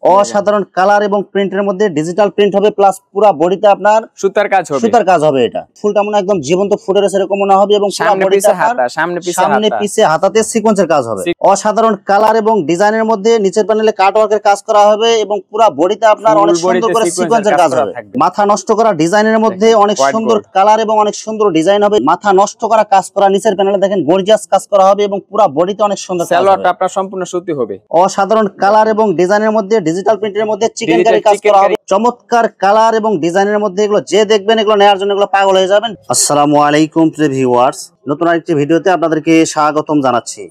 অসাধারণ কালার এবং প্রিন্টের মধ্যে ডিজিটাল প্রিন্ট হবে, প্লাস পুরো বডিতে আপনার সুতার কাজ হবে। এটা ফুলটা মনে একদম জীবন্ত ফুটের এরকম মনে হবে, এবং সামনে পিছে হাতাতে সিকোয়েন্সের কাজ হবে। অসাধারণ কালার এবং ডিজাইনের মধ্যে নিচের প্যানেলে কাট ওয়ার্কের কাজ করা হবে, এবং পুরো বডিতে আপনার অনেক সুন্দর করে সিকোয়েন্সের কাজ হবে। মাথা নষ্ট করা ডিজাইনের মধ্যে অনেক সুন্দর কালার এবং অনেক সুন্দর ডিজাইন হবে। মাথা নষ্ট করা কাজ করা, নিচের প্যানেলে দেখেন গর্জিয়াস কাজ করা হবে, এবং পুরো বডিতে অনেক সুন্দর কাজ হবে। সালোয়ারটা আপনার সম্পূর্ণ সুতি হবে। অসাধারণ কালার এবং ডিজাইনের মধ্যে ডিজিটাল প্রিন্টের মধ্যে চিকেন কারি কাজ করা হবে। চমৎকার কালার এবং ডিজাইনের মধ্যে এগুলো যে দেখবেন এগুলো নেওয়ার জন্য এগুলো পাগল হয়ে যাবেন। আসসালামু আলাইকুম প্রিয় ভিউয়ার্স, নতুন আরেকটি ভিডিওতে আপনাদেরকে স্বাগতম জানাচ্ছি।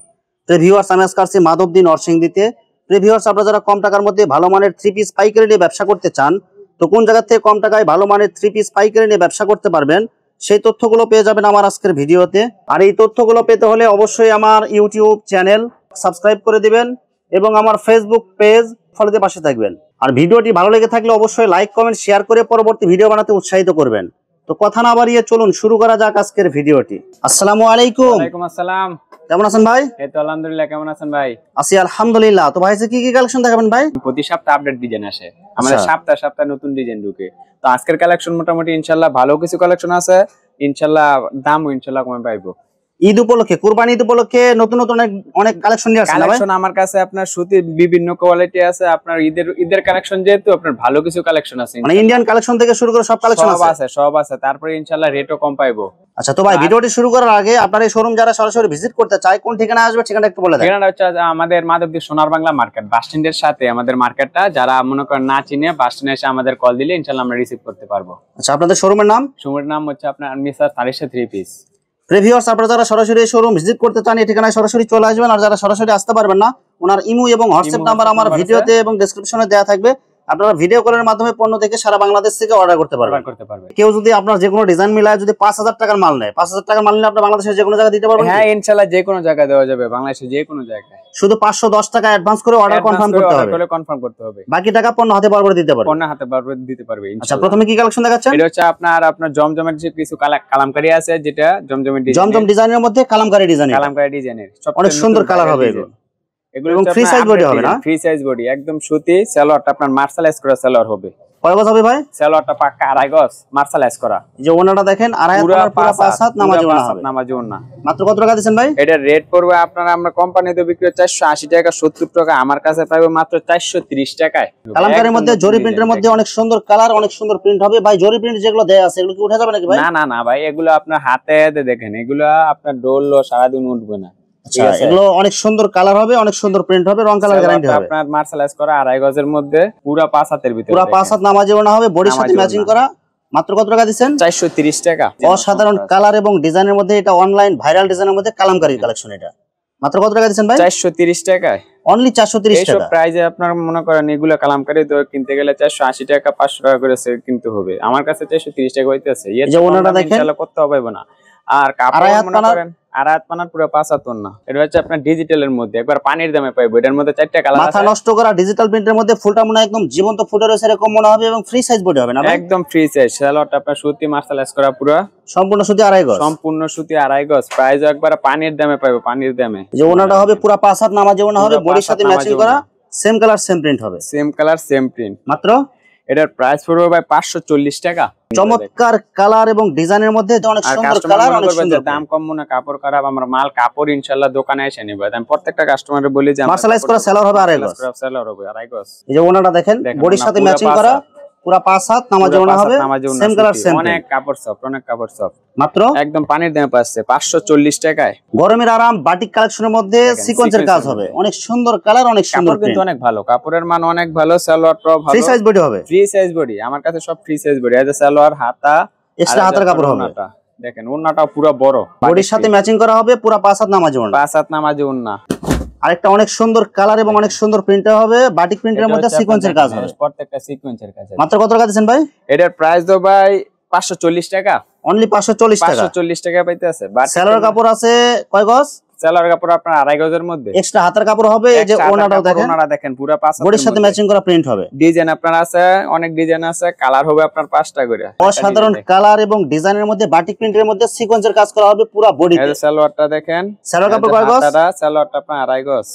প্রিয় ভিউয়ার্স, আমি আজকে আসছি মাধবদী নরসিংদীতে। প্রিয় ভিউয়ার্স, আপনারা যারা কম টাকার মধ্যে ভালো মানের 3 পিস পাইকারি নিয়ে ব্যবসা করতে চান, তো কোন জায়গা থেকে কম টাকায় ভালো মানের 3 পিস পাইকারি নিয়ে ব্যবসা করতে পারবেন, সেই তথ্যগুলো পেয়ে যাবেন আমার আজকের ভিডিওতে। আর এই তথ্যগুলো পেতে হলে অবশ্যই আমার ইউটিউব চ্যানেল সাবস্ক্রাইব করে দিবেন এবং আমার ফেসবুক পেজ ফলোতে পাশে থাকবেন। আর ভিডিওটি ভালো লেগে থাকলে অবশ্যই লাইক কমেন্ট শেয়ার করে পরবর্তী ভিডিও বানাতে উৎসাহিত করবেন। তো কথা না বাড়িয়ে চলুন শুরু করা যাক আজকের ভিডিওটি। আসসালামু আলাইকুম। ওয়ালাইকুম আসসালাম। কেমন আছেন ভাই? এই তো আলহামদুলিল্লাহ, কেমন আছেন ভাই? আছি আলহামদুলিল্লাহ। তো ভাই কি কি কালেকশন দেখাবেন ভাই? প্রতি সপ্তাহে আপডেট ডিজাইন আসে আমাদের, সপ্তাহে নতুন ডিজাইন ঢুকে। তো আজকের কালেকশন মোটামুটি ইনশাআল্লাহ ভালো কিছু কালেকশন আছে, ইনশাআল্লাহ দামও ইনশাআল্লাহ কমে পাইবো। ঈদ উপলক্ষে, কুরবানি ঈদ উপলক্ষে নতুন নতুন অনেক কালেকশন নিয়ে আসছে না ভাই? কালেকশন আমার কাছে আপনার সুতির বিভিন্ন কোয়ালিটি আছে। আপনার ঈদের কালেকশন যেহেতু আপনার ভালো কিছু কালেকশন আছে, মানে ইন্ডিয়ান কালেকশন থেকে শুরু করে সব কালেকশন আছে। সব আছে। তারপরে ইনশাআল্লাহ রেটও কম পাইবো। আচ্ছা, তো ভাই ভিডিওটি শুরু করার আগে আপনার এই শোরুম যারা সরাসরি ভিজিট করতে চায় কোন ঠিকানা আসবে ঠিকানাটা একটু বলে দেন। ঠিকানাটা হচ্ছে আমাদের মাধবদী সোনার বাংলা মার্কেট, বাস স্ট্যান্ডের সাথে আমাদের মার্কেটটা। যারা মনে করেন না চিনে, বাস স্ট্যান্ডে এসে আমাদের কল দিলে ইনশাআল্লাহ আমরা রিসিভ করতে পারবো। আচ্ছা, আপনাদের শোরুমের নাম? শোরুমের নাম হচ্ছে আপনার মিস্টার তারিশা 3 পিস। প্রিভিউয়ার্স, আপনারা যারা সরাসরি শোরুম ভিজিট করতে চান এই ঠিকানায় সরাসরি চলে আসবেন। আর যারা সরাসরি আসতে পারবেন না, ওনার ইমো এবং হোয়াটসঅ্যাপ নাম্বার আমার ভিডিওতে এবং ডেসক্রিপশনে দেওয়া থাকবে। আপনারা ভিডিও কলের মাধ্যমে পণ্য থেকে সারা বাংলাদেশ থেকে অর্ডার করতে পারবেন। কেউ যদি আপনার যে কোনো ডিজাইন মিলায় যদি 5000 টাকার মাল নেয়, 5000 টাকার মাল নিলে আপনি বাংলাদেশের যে কোনো জায়গায় দিতে পারবেন। হ্যাঁ ইনশাআল্লাহ যে কোনো জায়গায় দেওয়া যাবে, বাংলাদেশের যে কোনো জায়গায়। শুধু 510 টাকা অ্যাডভান্স করে অর্ডার কনফার্ম করতে হবে। বাকি টাকা পণ্য হাতে পারবে দিতে পারবে। আচ্ছা, প্রথমে কি কালেকশন দেখাচ্ছেন? এটা হচ্ছে আপনার জমজমের যে কিছু কালামকারী আছে, যেটা জমজমের ডিজাইন, জমজম ডিজাইনের মধ্যে কালামকারী ডিজাইনের অনেক সুন্দর কালার হবে এগুলো। এবং ফ্রি সাইজ বডি হবে না? ফ্রি সাইজ বডি, একদম সুতি। সালোয়ারটা আপনার মার্শালাইজ করা সালোয়ার হবে। কয় গজ হবে ভাই? সালোয়ারটা পাক্কা 2.5 গজ মার্শালাইজ করা। এই যে ওনাটা দেখেন 2.5 পুরো 5 হাত নামাজি ওনা। মাত্র কত টাকা দিবেন ভাই? এটা রেট পড়বে আপনার, আমরা কোম্পানিতে বিক্রি 480 টাকা 70 টাকা, আমার কাছে পাবে মাত্র 430 টাকায়। কালামকারীর মধ্যে জরি প্রিন্টের মধ্যে অনেক সুন্দর কালার, অনেক সুন্দর প্রিন্ট হবে ভাই। জরি প্রিন্ট যেগুলো দেয়া আছে এগুলো কি উঠে যাবে নাকি ভাই? না ভাই, এগুলো আপনার হাতে দেখেন, এগুলো আপনার ডোল সারা দিন উঠবে না। আচ্ছা, এগুলো অনেক সুন্দর কালার হবে, অনেক সুন্দর প্রিন্ট হবে, রং কালার গ্যারান্টি হবে। আপনার মার্শালাইজ করা 2.5 গজের মধ্যে পুরো 5 হাতের ভিতরে, পুরো 5 হাত নামাজি ওনা হবে, বডির সাথে ম্যাচিং করা। মাত্র কত টাকা দিবেন? 430 টাকা। অসাধারণ কালার এবং ডিজাইনের মধ্যে এটা অনলাইন ভাইরাল ডিজাইনের মধ্যে কালামকারী কালেকশন। এটা মাত্র কত টাকা দিবেন ভাই? 430 টাকায়, অনলি 430 টাকা। এই প্রাইসে আপনার মনে করেন এগুলো কালামকারী তো কিনতে গেলে 480 টাকা 500 টাকা করে সেল কিনতে হবে। আমার কাছে 430 টাকা হইতাছে। এই যে ওনাটা দেখেন, ইনশাআল্লাহ করতে হবে না। আর কাপড় মনে করেন আড়াত পানার পুরো 5 হাত না। এটা হচ্ছে আপনার ডিজিটালের মধ্যে একবার পানির দামে পাইবো। এটার মধ্যে 4টা কালার আছে। মাথা নষ্ট করা ডিজিটাল প্রিন্টের মধ্যে ফুলটা মনে একদম জীবন্ত ফুটে রয়েছে এরকম মনে হবে, এবং ফ্রি সাইজ বডি হবে না ভাই? একদম ফ্রি সাইজ। সালোয়ারটা আপনার সুতি মার্শালাইজ করা পুরো সম্পূর্ণ সুতি 2.5 গজ। সম্পূর্ণ সুতি 2.5 গজ। প্রাইস একবার পানির দামে পাইবো, পানির দামে। যে ওনাটা হবে পুরো 5 হাত নামাজি ওনা হবে, বডির সাথে ম্যাচিং করা, সেম কালার সেম প্রিন্ট হবে। Same colour same print. মাত্র এটার প্রাইস পড়বে ভাই 540 টাকা। চমৎকার কালার এবং ডিজাইনের মধ্যে অনেক সুন্দর কালার, অনেক সুন্দর দাম কম মনে, কাপড় খারাপ, আমরা মাল কাপড় ইনশাআল্লাহ দোকানে এসে নিব। আমি প্রত্যেকটা কাস্টমারে বলি যে মার্শালাইজ করা সেলর হবে 2.5 গজ। সেলর হবে 2.5 গজ। এই যে ওনাটা দেখেন, বডির সাথে ম্যাচিং করা, পুরো 5 হাত নামাজি ওনা হবে, সেম কালার সেম। অনেক কাপড় সফট। মাত্র একদম পানির দামে পাচ্ছে 540 টাকায়। গরমের আরাম বাটিক কালেকশনের মধ্যে সিকোয়েন্সের কাজ হবে, অনেক সুন্দর কালার, অনেক সুন্দর প্রিন্ট, কিন্তু অনেক ভালো কাপড়ের মান, অনেক ভালো। সালোয়ারটাও ভালো, ফ্রি সাইজ বডি হবে। ফ্রি সাইজ বডি আমার কাছে সব ফ্রি সাইজ বডি। এই যে সালোয়ার, হাতা, এক্সট্রা হাতের কাপড় হবে। দেখেন ওন্নাটাও পুরো বড়, বডির সাথে ম্যাচিং করা হবে, পুরো 5 হাত নামাজি ওনা। 5 হাত নামাজি ওন্না। আরেকটা অনেক সুন্দর কালার এবং অনেক সুন্দর প্রিন্ট হবে, বাটিক প্রিন্টের মধ্যে সিকোয়েন্সের কাজ হবে। প্রত্যেকটা সিকোয়েন্সের কাজ। মাত্র কত টাকা দিবেন ভাই? এটার প্রাইস তো ভাই 540 টাকা। অনলি 540 টাকা। 540 টাকা পাইতে আছে। সেলর কাপড় আছে কয় গজ? সেলর কাপড় আপনার 2.5 গজের মধ্যে। এক্সট্রা হাতের কাপড় হবে। এই যে ওনাটাও দেখেন, ওনাটা দেখেন পুরো 5 হাত, বডির সাথে ম্যাচিং করা প্রিন্ট হবে। ডিজাইন আপনার আছে, অনেক ডিজাইন আছে, কালার হবে আপনার 5টা করে। অসাধারণ কালার এবং ডিজাইনের মধ্যে বাটিক প্রিন্টের মধ্যে সিকোয়েন্সের কাজ করা হবে পুরো বডিতে। এই যে সালোয়ারটা দেখেন, সেলর কাপড় কয় গজ? সালোয়ারটা আপনার 2.5 গজ।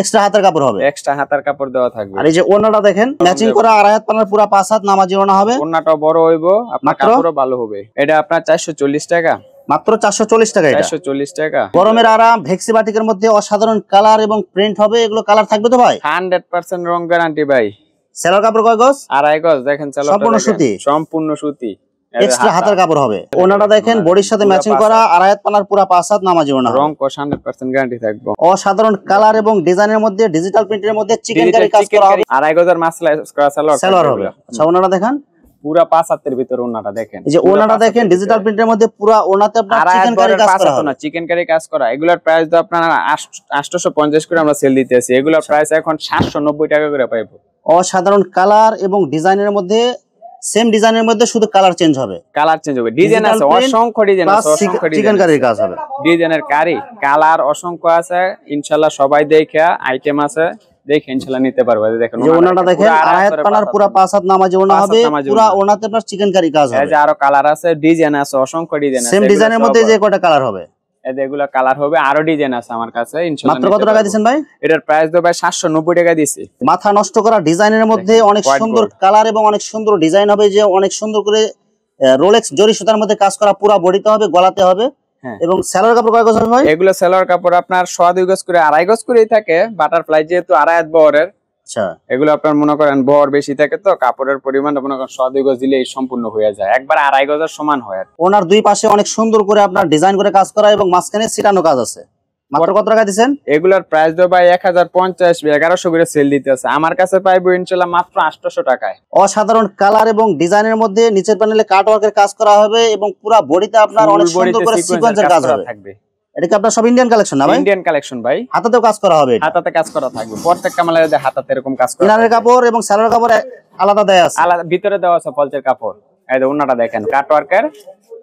এক্সট্রা হাতের কাপড় হবে, এক্সট্রা হাতার কাপড় দেওয়া থাকবে। আর এই যে ওড়নাটা দেখেন ম্যাচিং করা আড়াই হাত পানার পুরো 5 হাত নামাজি ওড়না হবে। ওড়নাটা বড় হইবো, আপনার কাপড়ও ভালো হবে। এটা আপনার 440 টাকা, মাত্র 440 টাকা। এটা 440 টাকা। গরমের আরাম ভেক্সি বাটিকের মধ্যে অসাধারণ কালার এবং প্রিন্ট হবে। এগুলো কালার থাকবে তো ভাই? 100% রং গ্যারান্টি ভাই। সেলার কাপড় কয় গজ? আড়াই গজ। দেখেন সেলারটা সম্পূর্ণ সুতি, সম্পূর্ণ সুতি, এক্সট্রা হাতের কাপড় হবে। ওনাটা দেখেন বডির সাথে ম্যাচিং করা আড়াই হাত পানার পুরো 5 হাত নামাজি ওড়না, রং কস 100% গ্যারান্টি থাকবে। অসাধারণ কালার এবং ডিজাইনের মধ্যে ডিজিটাল প্রিন্টের মধ্যে চিকেন কারি কাজ করা হবে। আড়াই গজের মাসলা করা সেলার হবে। আচ্ছা ওনাটা দেখেন পুরো 5 হাতের ভিতর ওড়নাটা দেখেন। এই যে ওড়নাটা দেখেন ডিজিটাল প্রিন্টের মধ্যে পুরো ওড়নাতে আপনার চিকেন কারি কাজ করা হবে। না চিকেন কারি কাজ করা, এগুলোর প্রাইস তো আপনারা 850 করে আমরা সেল দিতেছি। এগুলোর প্রাইস এখন 790 টাকা করে পাইবো। অসাধারণ কালার এবং ডিজাইনের মধ্যে সেম ডিজাইনের মধ্যে শুধু কালার চেঞ্জ হবে, কালার চেঞ্জ হবে। ডিজাইন আছে অসংখ্য, ডিজাইন আছে অসংখ্য, চিকেন কারির কাজ হবে। ডিজাইনের কারি কালার অসংখ্য আছে। ইনশাআল্লাহ সবাই দেখে আইটেম আছে, দেখে ইনশাআল্লাহ নিতে পারবে। দেখেন যে ওনাটা দেখেন আড়াই হাত পানার পুরো 5 হাত নামাজি ওড়না হবে। পুরো ওড়নাতে আপনার চিকেন কারি কাজ হবে। এই যে আরো কালার আছে, ডিজাইন আছে অসংখ্য, ডিজাইন আছে। সেম ডিজাইনের মধ্যে যে কয়টা কালার হবে, এগুলা কালার হবে, আরো ডিজাইন আছে আমার কাছে। ইনশাআল্লাহ মাত্র কত টাকা দিবেন ভাই? এটার প্রাইস তো ভাই 790 টাকা দিছি। মাথা নষ্ট করা ডিজাইনের মধ্যে অনেক সুন্দর কালার এবং অনেক সুন্দর ডিজাইন হবে। যে অনেক সুন্দর করে রোলেক্স জরি সুতার মধ্যে কাজ করা, পুরো বডিতে হবে, গলাতে হবে। এবং সেলার কাপড় কয় গজ হবে ভাই? এগুলো সেলার কাপড় আপনার 2.5 গজ করে, আড়াই গজ করেই থাকে। বাটারফ্লাই যেহেতু আড়াই হাত বহরের, আচ্ছা এগুলো আপনার মনে করেন বহর বেশি থাকে, তো কাপড়ের পরিমাণটা মনে করেন 2.5 গজ দিলেই সম্পূর্ণ হয়ে যায়, একবার আড়াই গজের সমান হয়। ওনার দুই পাশে অনেক সুন্দর করে আপনার ডিজাইন করে কাজ করা এবং মাঝখানে সিটানো কাজ আছে। মাত্র কত টাকা দিবেন? এগুলোর প্রাইস দেব ভাই 1050 1100 করে সেল দিতেছে। আমার কাছে পাইবো ইনশাআল্লাহ মাত্র 800 টাকায়। অসাধারণ কালার এবং ডিজাইনের মধ্যে নিচের প্যানেলে কাট ওয়ার্কের কাজ করা হবে এবং পুরো বডিতে আপনার অনেক সুন্দর করে সিকোয়েন্সের কাজ থাকবে। এটা কি আপনার সব ইন্ডিয়ান কালেকশন না ভাই? ইন্ডিয়ান কালেকশন ভাই। হাতাতেও কাজ করা হবে, হাতাতে কাজ করা থাকবে। প্রত্যেকটা মালের হাতাতে এরকম কাজ করা। ইনারের কাপড় এবং সালোয়ার কাপড় আলাদা দেয়া আছে, আলাদা ভিতরে দেওয়া আছে ফলসের কাপড়। এই যে ওনাটা দেখেন কাট ওয়ার্কের,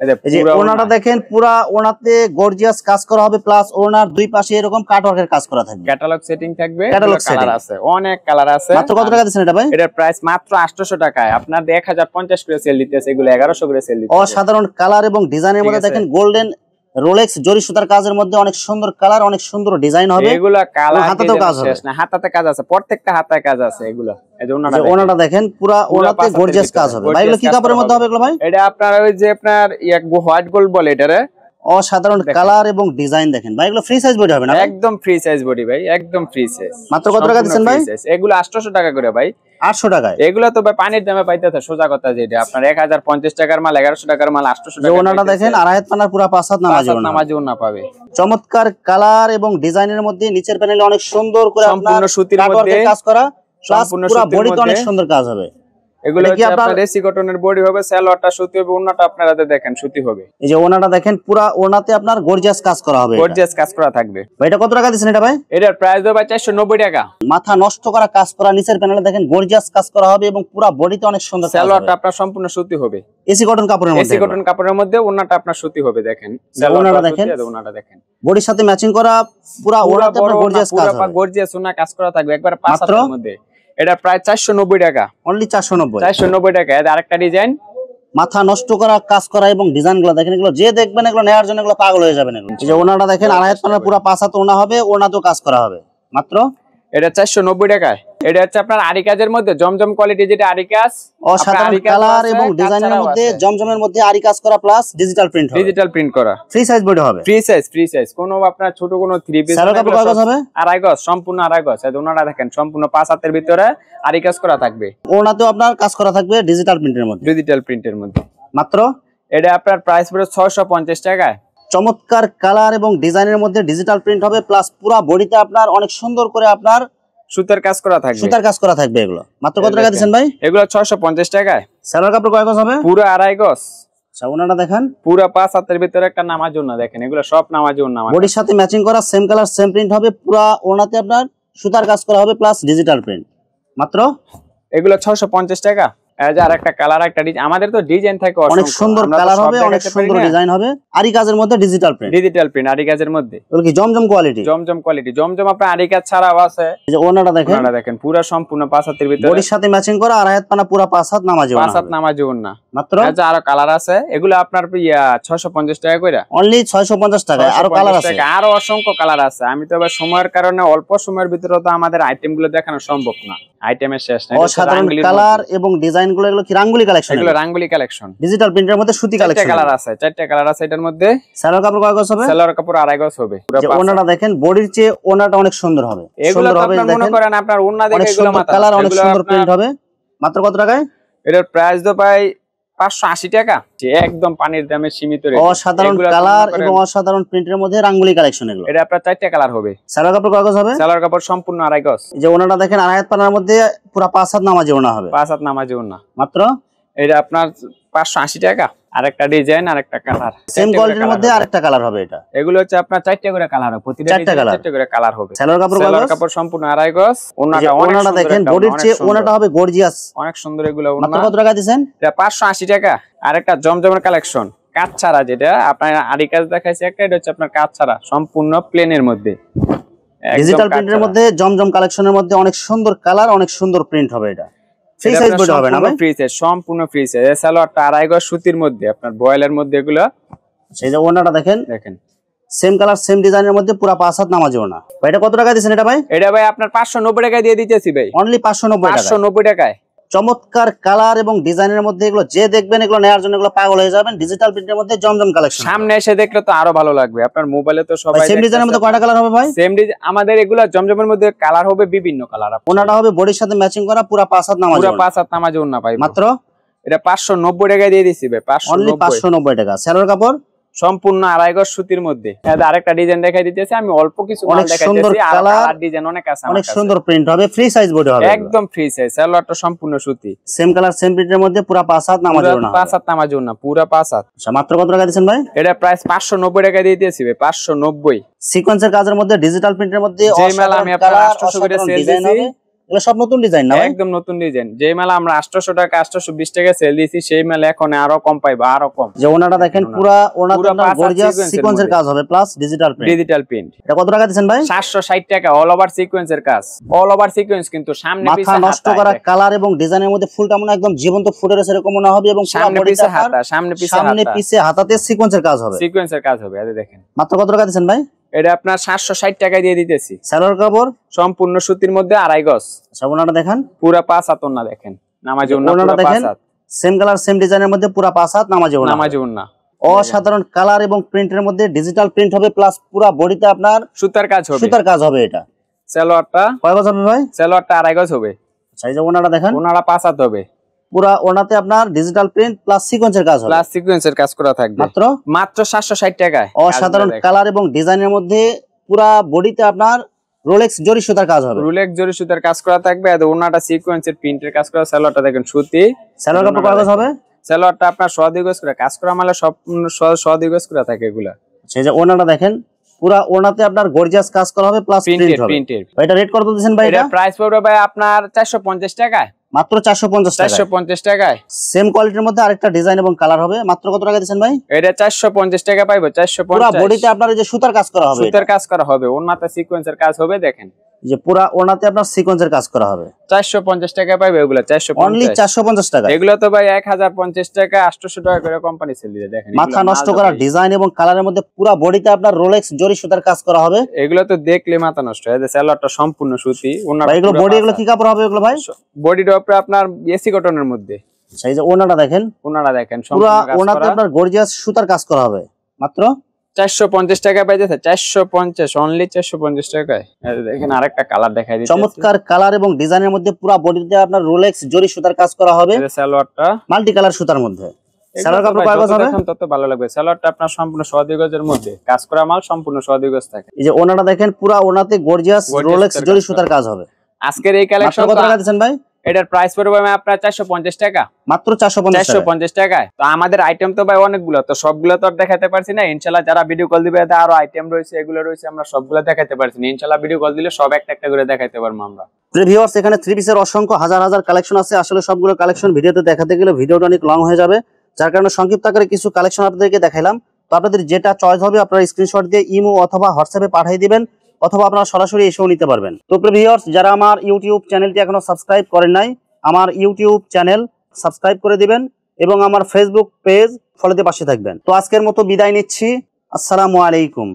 এই যে ওনাটা দেখেন পুরো ওনাতে গর্জিয়াস কাজ করা হবে, প্লাস ওনার দুই পাশে এরকম কাট ওয়ার্কের কাজ করা থাকবে। ক্যাটালগ সেটিং থাকবে, ক্যাটালগ কালার আছে, অনেক কালার আছে। মাত্র কত টাকা দিবেন এটা ভাই? এটার প্রাইস মাত্র 800 টাকায়। আপনার 1050 করে সেল দিতেছে, এগুলো 1100 করে সেল দিতেছে। অসাধারণ কালার এবং ডিজাইনের মধ্যে দেখেন গোল্ডেন রোলেক্স জরি সুতার কাজের মধ্যে অনেক সুন্দর কালার, অনেক সুন্দর ডিজাইন হবে। এগুলা কালার হাতাতেও কাজ হবে না, হাতাতে কাজ আছে, প্রত্যেকটা হাতায় কাজ আছে। এগুলো এই যে ওনাটা দেখেন পুরো ওনাতে গর্জিয়াস কাজ হবে ভাই। এগুলো কি কাপড়ের মধ্যে হবে এগুলো ভাই? এটা আপনার ওই যে আপনার হোয়াইট গোল্ড বলে এটারে। অসাধারণ কালার এবং ডিজাইন দেখেন ভাই। এগুলো ফ্রি সাইজ বডি হবে না? একদম ফ্রি সাইজ বডি ভাই, একদম ফ্রি সাইজ। মাত্র কত টাকা দিবেন ভাই? এগুলো 800 টাকা করে ভাই। 800 টাকায়? এগুলো তো ভাই পানির দামে পাইতেছে, সোজা কথা। যেটা আপনার 1050 টাকার মাল 1100 টাকার মাল 800 টাকা। ওনাটা দেখেন আড়াই হাত পানার পুরো 5 হাত নামাজি ওনা পাবে। চমৎকার কালার এবং ডিজাইনের মধ্যে নিচের প্যানেলে অনেক সুন্দর করে সম্পূর্ণ সুতির মধ্যে কাজ করা, সম্পূর্ণ পুরো বডিতে অনেক সুন্দর কাজ হবে। এগুলো কি আপনার রেসি কটনের বডি হবে, সালোয়ারটা সুতি হবে, ওন্নাটা আপনারা দেখেন সুতি হবে। এই যে ওন্নাটা দেখেন পুরো ওন্নাতে আপনার গর্জিয়াস কাজ করা হবে, গর্জিয়াস কাজ করা থাকবে। ভাই এটা কত টাকা দিবেন এটা ভাই? এটার প্রাইস হবে 490 টাকা। মাথা নষ্ট করা কাজ করা, নিচের প্যানেলে দেখেন গর্জিয়াস কাজ করা হবে এবং পুরো বডিতে অনেক সুন্দর কাজ হবে। সালোয়ারটা আপনার সম্পূর্ণ সুতি হবে, এসি কটন কাপড়ের মধ্যে। এসি কটন কাপড়ের মধ্যে ওন্নাটা আপনার সুতি হবে। দেখেন ওন্নাটা দেখেন, ওন্নাটা দেখেন বডির সাথে ম্যাচিং করা পুরো ওন্নাতে আপনার গর্জিয়াস কাজ হবে, গর্জিয়াস ওন্না কাজ করা থাকবে একবার 5 হাতের মধ্যে। এটা প্রায় 490 টাকা, অনলি 490 টাকা। এটা আরেকটা ডিজাইন, মাথা নষ্ট করা কাজ করা এবং ডিজাইনগুলো দেখেন। এগুলো যে দেখবেন এগুলো নেওয়ার জন্য এগুলো পাগল হয়ে যাবেন। এগুলো এই যে ওনাটা দেখেন আড়াই হাত পানার পুরো 5 হাত ওনা হবে, ওনাতেও কাজ করা হবে। মাত্র এটা 490 টাকায়। এটা হচ্ছে আপনার আরি কাজের মধ্যে জমজম কোয়ালিটি, যেটা আরি কাজ। অসাধারণ কালার এবং ডিজাইনের মধ্যে জমজমের মধ্যে আরি কাজ করা প্লাস ডিজিটাল প্রিন্ট হবে, ডিজিটাল প্রিন্ট করা। ফ্রি সাইজ বডি হবে, ফ্রি সাইজ। কোনো আপনার ছোট কোনো 3 পিস সালোয়ার কাপড় কয় গজ হবে? আড়াই গজ, সম্পূর্ণ আড়াই গজ। এই ওনাটা দেখেন সম্পূর্ণ 5 হাতের ভিতরে আরি কাজ করা থাকবে। ওনাতেও আপনার কাজ করা থাকবে ডিজিটাল প্রিন্টের মধ্যে, ডিজিটাল প্রিন্টের মধ্যে। মাত্র এটা আপনার প্রাইস পড়ে 650 টাকায়। চমৎকার কালার এবং ডিজাইনের মধ্যে ডিজিটাল প্রিন্ট হবে, প্লাস পুরো বডিতে আপনার অনেক সুন্দর করে আপনার সুতার কাজ করা থাকবে, সুতার কাজ করা থাকবে। এগুলো মাত্র কত টাকা দিবেন ভাই? এগুলো 650 টাকায়। সালোয়ার কাপড় কয় গজ হবে? পুরো আড়াই গজ। আচ্ছা ওনাটা দেখেন পুরো 5 হাতের ভিতরে একটা নামাজ ওন্না দেখেন। এগুলো সব নামাজ ওন্না, বডির সাথে ম্যাচিং করা, সেম কালার সেম প্রিন্ট হবে। পুরো ওনাতে আপনার সুতার কাজ করা হবে প্লাস ডিজিটাল প্রিন্ট। মাত্র এগুলো 650 টাকা। এই যে আরেকটা কালার, একটা ডিজাইন, আমাদের তো ডিজাইন থাকে অনেক সুন্দর কালার হবে, অনেক সুন্দর ডিজাইন হবে, আরি কাজের মধ্যে ডিজিটাল প্রিন্ট আরি কাজের মধ্যে। এগুলো কি জমজম কোয়ালিটি? জমজম কোয়ালিটি, জমজম আপনার আরি কাজ ছাড়াও আছে। এই যে ওনাটা দেখেন পুরো সম্পূর্ণ 5 হাতের ভিতরে, বডির সাথে ম্যাচিং করা, আর হাত পানা পুরো 5 হাত নামাজি ওনা, 5 হাত নামাজি ওনা মাত্র। এই যে আরো কালার আছে, এগুলো আপনার 650 টাকা কইরা, অনলি 650 টাকায়। আরো কালার আছে, আরো অসংখ্য কালার আছে। আমি তো এবার সময়ের কারণে অল্প সময়ের ভিতরে তো আমাদের আইটেম গুলো দেখানো সম্ভব না, আইটেমের শেষ নাই। অসাধারণ কালার এবং ডিজাইন গুলো, এগুলো কি রাঙ্গুলি কালেকশন? এগুলো রাঙ্গুলি কালেকশন, ডিজিটাল প্রিন্টের মধ্যে সুতি কালেকশন। 4টা কালার আছে, 4টা কালার আছে এটার মধ্যে। সালোয়ার কাপড় কয় গজ হবে? সালোয়ার কাপড় 2.5 গজ হবে। যে ওনাটা দেখেন, বডির চেয়ে ওনাটা অনেক সুন্দর হবে। এগুলো তো আপনি মনে করেন আপনার ওন্না দেখে এগুলো মাথা কালার, অনেক সুন্দর প্রিন্ট হবে। মাত্র কত টাকায়? এটার প্রাইস তো ভাই 580 টাকা, একদম পানির দামে সীমিত রেট। অসাধারণ কালার এবং অসাধারণ প্রিন্টের মধ্যে রাঙ্গুলি কালেকশন এগুলো। এটা আপনার 4টা কালার হবে। সালোয়ার কাপড় কয় গজ হবে? সালোয়ার কাপড় সম্পূর্ণ 2.5 গজ। এই যে ওনাটা দেখেন, 2.5 হাত পানার মধ্যে পুরো 5 হাত নামাজি ওনা হবে। 5 হাত নামাজি ওনা মাত্র। এটা আপনার 580 টাকা। আরেকটা ডিজাইন, আরেকটা কালার, সেম কোয়ালিটির মধ্যে আরেকটা কালার হবে। এটা এগুলো হচ্ছে আপনার 4টা করে কালার হবে, প্রতিটা 4টা করে কালার হবে। সালোয়ার কাপড় সম্পূর্ণ 2.5 গজ। ওনাটা দেখেন, বডির চেয়ে ওনাটা হবে গর্জিয়াস, অনেক সুন্দর। এগুলো মাত্র কত টাকা দিবেন? এটা 580 টাকা। আরেকটা জমজমের কালেকশন, কাজ ছাড়া, যেটা আপনার আরি কাজ দেখাইছে একটা, এটা হচ্ছে আপনার কাজ ছাড়া, সম্পূর্ণ প্লেনের মধ্যে, ডিজিটাল প্রিন্টের মধ্যে জমজম কালেকশনের মধ্যে অনেক সুন্দর কালার, অনেক সুন্দর প্রিন্ট হবে। এটা ফ্রি সাইজ বডি হবে না ভাই? ফ্রি সাইজ, সম্পূর্ণ ফ্রি সাইজ। এই সালোয়ারটা 2.5 গজ সুতির মধ্যে, আপনার বয়েলের মধ্যে। এগুলো সেই যে ওনাটা দেখেন, সেম কালার সেম ডিজাইনের মধ্যে পুরো 5 হাত নামাজি ওনা। ভাই এটা কত টাকা দিবেন এটা ভাই? এটা ভাই আপনার 590 টাকা দিয়ে দিতেছি ভাই, অনলি 590 টাকায়। চমৎকার কালার এবং ডিজাইনের মধ্যে, এগুলো যে দেখবেন এগুলো নেয়ার জন্য এগুলো পাগল হয়ে যাবেন। ডিজিটাল প্রিন্টের মধ্যে জমজম কালেকশন, সামনে এসে দেখলে তো আরো ভালো লাগবে। আপনার মোবাইলে তো সবাই সেম ডিজাইনের মধ্যে কয়টা কালার হবে ভাই? সেম ডিজাইন আমাদের এগুলো জমজমের মধ্যে কালার হবে বিভিন্ন কালার। ওনাটা হবে বডির সাথে ম্যাচিং করা, পুরো 5 হাত নামাজি, পুরো 5 হাত নামাজি ওনা পাই। মাত্র এটা 590 টাকা দিয়ে দিছি ভাই, 590 টাকা। সালোয়ার কাপড় সম্পূর্ণ 2.5 গজ সুতির মধ্যে। আরেকটা ডিজাইন দেখাই দিতেছি আমি, অল্প কিছু মাল দেখাইতেছি। আর কালার ডিজাইন অনেক আছে, অনেক সুন্দর প্রিন্ট হবে, ফ্রি সাইজ বডি হবে, একদম ফ্রি সাইজ। সালোয়ারটা সম্পূর্ণ সুতি, সেম কালার সেম প্রিন্টের মধ্যে পুরো 5 হাত নামাজি ওনা, 5 হাত নামাজি ওনা, পুরো 5 হাত। আচ্ছা, মাত্র কত টাকা দিবেন ভাই? এটা প্রাইস 590 টাকা দিয়ে দিতেছি ভাই, 590। সিকোয়েন্সের কাজের মধ্যে, ডিজিটাল প্রিন্টের মধ্যে যে মেল আমি আপনার 800 করে সেল দিছি, এগুলো সব নতুন ডিজাইন না? একদম নতুন ডিজাইন। যে মেলা আমরা 800 টাকা 820 টাকা সেল দিছি, সেই মেলা এখন আরো কম পাইবা, আরো কম। যে ওনাটা দেখেন, পুরো ওনাতে গর্জিয়াস সিকোয়েন্সের কাজ হবে, প্লাস ডিজিটাল প্রিন্ট। এটা কত টাকা দিবেন ভাই? 760 টাকা, অল ওভার সিকোয়েন্সের কাজ, অল ওভার সিকোয়েন্স। কিন্তু সামনে পিছে মাথা নষ্ট করা কালার এবং ডিজাইনের মধ্যে ফুলটা মনে একদম জীবন্ত ফুটের এরকম মনে হবে, এবং সামনে পিছে হাতা, সামনে পিছে হাতাতে সিকোয়েন্সের কাজ হবে, এই দেখেন। মাত্র কত টাকা দিবেন ভাই? এটা আপনার 760 টাকা দিয়ে দিতেছি। সালোয়ার কাপড় সম্পূর্ণ সুতির মধ্যে 2.5 গজ। আচ্ছা, ওনাটা দেখেন, পুরো 5 হাত ওন্না দেখেন, নামাজি ওন্না, পুরো 5 হাত, সেম কালার সেম ডিজাইনের মধ্যে পুরো 5 হাত নামাজি ওন্না। অসাধারণ কালার এবং প্রিন্টের মধ্যে ডিজিটাল প্রিন্ট হবে, প্লাস পুরো বডিতে আপনার সুতার কাজ হবে। এটা সালোয়ারটা কয় গজ হবে ভাই? সালোয়ারটা 2.5 গজ হবে। আচ্ছা, এই যে ওনাটা দেখেন, ওনাটা 5 হাত হবে। পুরা ওনাতে আপনার ডিজিটাল প্রিন্ট প্লাস সিকোয়েন্সের কাজ করা থাকবে, মাত্র 760 টাকায়। অসাধারণ কালার এবং ডিজাইনের মধ্যে পুরা বডিতে আপনার রোলেক্স জরি সুতার কাজ হবে, কাজ করা থাকবে। আর ওনাটা সিকোয়েন্সের প্রিন্টের কাজ করা। সালোয়ারটা দেখেন সুতি। সালোয়ার কাপড় কয় গজ হবে? সালোয়ারটা আপনার 1.5 গজ করে কাজ করা, মানে সব 1.5 গজ করে থাকে এগুলা। সেই যে ওনাটা দেখেন, পুরা ওনাতে আপনার গর্জিয়াস কাজ করা হবে, প্লাস প্রিন্ট হবে। এটা রেট কত দিবেন ভাই? এটা প্রাইস পড়বে ভাই আপনার 450 টাকায়, মাত্র 450 টাকায়। সেম কোয়ালিটির মধ্যে আরেকটা ডিজাইন এবং কালার হবে। মাত্র কত টাকা দিবেন ভাই? এটা 450 টাকা পাইবো। 450। পুরো বডিতে আপনার এই যে সুতার কাজ করা হবে, ওনাতে সিকোয়েন্সের কাজ হবে। দেখেন, যে পুরা ওনাতে আপনার সিকোয়েন্সের কাজ করা হবে। 450 টাকা পাইবে এগুলা। 450, অনলি 450 টাকা। এগুলো তো ভাই 1050 টাকা 800 টাকা করে কোম্পানি সেল দিয়ে। দেখেন, মাথা নষ্ট করা ডিজাইন এবং কালারের মধ্যে পুরো বডিতে আপনার রোলেক্স জরি সুতার কাজ করা হবে। এগুলো তো দেখলে মাথা নষ্ট হয়ে যায়। সালোয়ারটা সম্পূর্ণ সুতি। এগুলো বডি, এগুলো কি কাপড় হবে এগুলো ভাই? বডির উপরে আপনার এসি কটনের মধ্যে। সেই যে ওনাটা দেখেন, পুরো ওনাতে আপনার গর্জিয়াস সুতার কাজ করা হবে। মাত্র 450 টাকা পাইতেছে। 450, অনলি 450 টাকায়। দেখেন, আরেকটা কালার দেখাই দিচ্ছি। চমৎকার কালার এবং ডিজাইনের মধ্যে পুরো বডিতে আপনার রোলেক্স জরি সুতার কাজ করা হবে। সালোয়ারটা মাল্টি কালার সুতার মধ্যে। সালোয়ার কাপড় কয় গজ হবে? তত ভালো লাগবে। সালোয়ারটা আপনার সম্পূর্ণ 1.5 গজের মধ্যে কাজ করা মাল, সম্পূর্ণ 1.5 গজ থাকে। এই যে ওনাটা দেখেন, পুরো ওনাতে গর্জিয়াস রোলেক্স জরি সুতার কাজ হবে। আজকের এই কালেকশন কত টাকা দিবেন ভাই? এটার প্রাইস পড়বে আপনার 450 টাকা, মাত্র 450 টাকায়। তো আমাদের আইটেম তো ভাই অনেকগুলো, তো সবগুলো তো আর দেখাতে পারছি না। ইনশাআল্লাহ যারা ভিডিও কল দিবে, আরো আইটেম রয়েছে, এগুলো রয়েছে, আমরা সবগুলো দেখাতে পারছি না। ইনশাআল্লাহ ভিডিও কল দিলে সব একটা একটা করে দেখাতে পারবো আমরা। ভিউয়ার্স এখানে থ্রি পিসের অসংখ্য হাজার হাজার কালেকশন আছে। আসলে সবগুলো কালেকশন ভিডিওতে দেখাতে গেলে ভিডিওটা অনেক লং হয়ে যাবে, যার কারণে সংক্ষিপ্ত আকারে কিছু কালেকশন আপনাদেরকে দেখাইলাম। তো আপনাদের যেটা চয়েস হবে আপনারা স্ক্রিনশট দিয়ে ইমো অথবা হোয়াটসঅ্যাপে পাঠিয়ে দিবেন, অথবা আপনারা সরাসরি এসেও নিতে পারবেন। তো ভিউয়ার্স যারা আমার ইউটিউব চ্যানেলটি এখনো সাবস্ক্রাইব করেন নাই, আমার ইউটিউব চ্যানেল সাবস্ক্রাইব করে দিবেন এবং আমার ফেসবুক পেজ ফলোতে পাশে থাকবেন। তো আজকের মতো বিদায় নিচ্ছি। আসসালামু আলাইকুম।